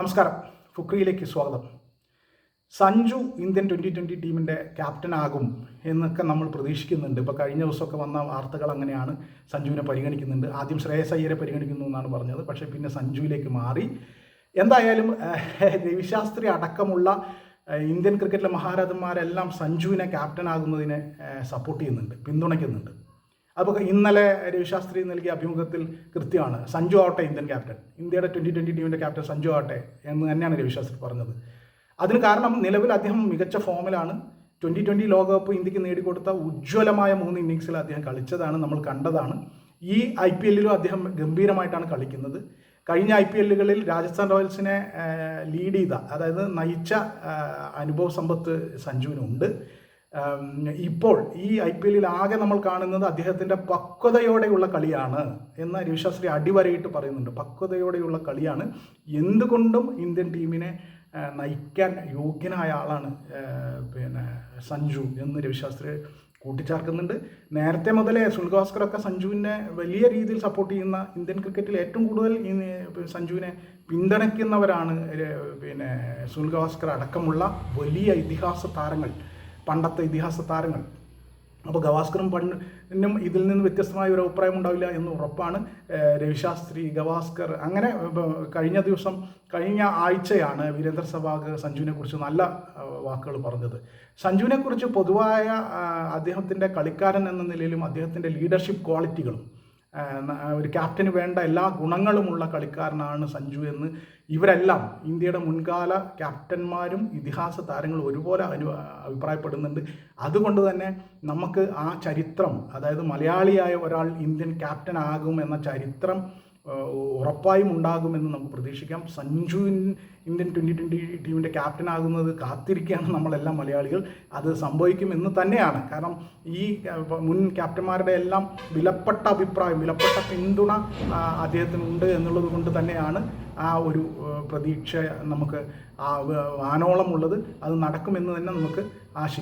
നമസ്കാരം. ഫുക്രിയിലേക്ക് സ്വാഗതം. സഞ്ജു ഇന്ത്യൻ 2020 ടീമിൻ്റെ ക്യാപ്റ്റനാകും എന്നൊക്കെ നമ്മൾ പ്രതീക്ഷിക്കുന്നുണ്ട്. ഇപ്പോൾ കഴിഞ്ഞ ദിവസമൊക്കെ വന്ന വാർത്തകൾ അങ്ങനെയാണ്. സഞ്ജുവിനെ പരിഗണിക്കുന്നുണ്ട്. ആദ്യം ശ്രേയസ് അയ്യരെ പരിഗണിക്കുന്നു എന്നാണ് പറഞ്ഞത്, പക്ഷേ പിന്നെ സഞ്ജുവിലേക്ക് മാറി. എന്തായാലും രവിശാസ്ത്രി അടക്കമുള്ള ഇന്ത്യൻ ക്രിക്കറ്റിലെ മഹാരഥന്മാരെല്ലാം സഞ്ജുവിനെ ക്യാപ്റ്റനാകുന്നതിനെ സപ്പോർട്ട് ചെയ്യുന്നുണ്ട്, പിന്തുണയ്ക്കുന്നുണ്ട്. അപ്പോൾ ഇന്നലെ രവിശാസ്ത്രി നൽകിയ അഭിമുഖത്തിൽ കൃത്യമാണ്, സഞ്ജു ആവട്ടെ ഇന്ത്യൻ ക്യാപ്റ്റൻ, ഇന്ത്യയുടെ 2020 ടീമിൻ്റെ ക്യാപ്റ്റൻ സഞ്ജു ആവട്ടെ എന്ന് തന്നെയാണ് രവിശാസ്ത്രി പറഞ്ഞത്. അതിന് കാരണം നിലവിൽ അദ്ദേഹം മികച്ച ഫോമിലാണ്. 2020 ലോകകപ്പ് ഇന്ത്യക്ക് നേടിക്കൊടുത്ത ഉജ്ജ്വലമായ 3 ഇന്നിങ്സിൽ അദ്ദേഹം കളിച്ചതാണ്, നമ്മൾ കണ്ടതാണ്. ഈ IPLലും അദ്ദേഹം ഗംഭീരമായിട്ടാണ് കളിക്കുന്നത്. കഴിഞ്ഞ IPLകളിൽ രാജസ്ഥാൻ റോയൽസിനെ ലീഡ് ചെയ്ത, അതായത് നയിച്ച അനുഭവ സമ്പത്ത് സഞ്ജുവിനുണ്ട്. ഇപ്പോൾ ഈ IPLൽ ആകെ നമ്മൾ കാണുന്നത് അദ്ദേഹത്തിൻ്റെ പക്വതയോടെയുള്ള കളിയാണ് എന്ന് രവിശാസ്ത്രി അടിവരയിട്ട് പറയുന്നുണ്ട്. പക്വതയോടെയുള്ള കളിയാണ്, എന്തുകൊണ്ടും ഇന്ത്യൻ ടീമിനെ നയിക്കാൻ യോഗ്യനായ ആളാണ് സഞ്ജു എന്ന് രവിശാസ്ത്രി കൂട്ടിച്ചേർക്കുന്നുണ്ട്. നേരത്തെ മുതലേ സുനിൽ ഗവാസ്കറൊക്കെ സഞ്ജുവിനെ വലിയ രീതിയിൽ സപ്പോർട്ട് ചെയ്യുന്ന, ഇന്ത്യൻ ക്രിക്കറ്റിൽ ഏറ്റവും കൂടുതൽ സഞ്ജുവിനെ പിന്തുണയ്ക്കുന്നവരാണ് സുനിൽ ഗവാസ്കർ അടക്കമുള്ള വലിയ ഇതിഹാസ താരങ്ങൾ, പണ്ടത്തെ ഇതിഹാസ താരങ്ങൾ. അപ്പോൾ ഗവാസ്കറും പണ്ടും ഇതിൽ നിന്ന് വ്യത്യസ്തമായ ഒരു അഭിപ്രായം ഉണ്ടാവില്ല എന്ന് ഉറപ്പാണ്. രവിശാസ്ത്രി, ഗവാസ്കർ, അങ്ങനെ കഴിഞ്ഞ ആഴ്ചയാണ് വീരേന്ദർ സെവാഗ് സഞ്ജുവിനെക്കുറിച്ച് നല്ല വാക്കുകൾ പറഞ്ഞത്. സഞ്ജുവിനെക്കുറിച്ച് പൊതുവായ അദ്ദേഹത്തിൻ്റെ കളിക്കാരൻ എന്ന നിലയിലും അദ്ദേഹത്തിൻ്റെ ലീഡർഷിപ്പ് ക്വാളിറ്റികളും ഒരു ക്യാപ്റ്റന് വേണ്ട എല്ലാ ഗുണങ്ങളുമുള്ള കളിക്കാരനാണ് സഞ്ജു എന്ന് ഇവരെല്ലാം, ഇന്ത്യയുടെ മുൻകാല ക്യാപ്റ്റന്മാരും ഇതിഹാസ താരങ്ങളും ഒരുപോലെ അഭിപ്രായപ്പെടുന്നുണ്ട്. അതുകൊണ്ട് തന്നെ നമുക്ക് ആ ചരിത്രം, അതായത് മലയാളിയായ ഒരാൾ ഇന്ത്യൻ ക്യാപ്റ്റൻ ആകും എന്ന ചരിത്രം ഉറപ്പായും ഉണ്ടാകുമെന്ന് നമുക്ക് പ്രതീക്ഷിക്കാം. സഞ്ജു ഇന്ത്യൻ 2020 ടീമിൻ്റെ ക്യാപ്റ്റനാകുന്നത് കാത്തിരിക്കുകയാണ് നമ്മളെല്ലാം മലയാളികൾ. അത് സംഭവിക്കുമെന്ന് തന്നെയാണ്. കാരണം ഈ മുൻ ക്യാപ്റ്റന്മാരുടെ എല്ലാം വിലപ്പെട്ട അഭിപ്രായം, വിലപ്പെട്ട പിന്തുണ അദ്ദേഹത്തിനുണ്ട് എന്നുള്ളത് കൊണ്ട് തന്നെയാണ് ആ ഒരു പ്രതീക്ഷ നമുക്ക് വാനോളമുള്ളത്. അത് നടക്കുമെന്ന് തന്നെ നമുക്ക് ആശിക്കാം.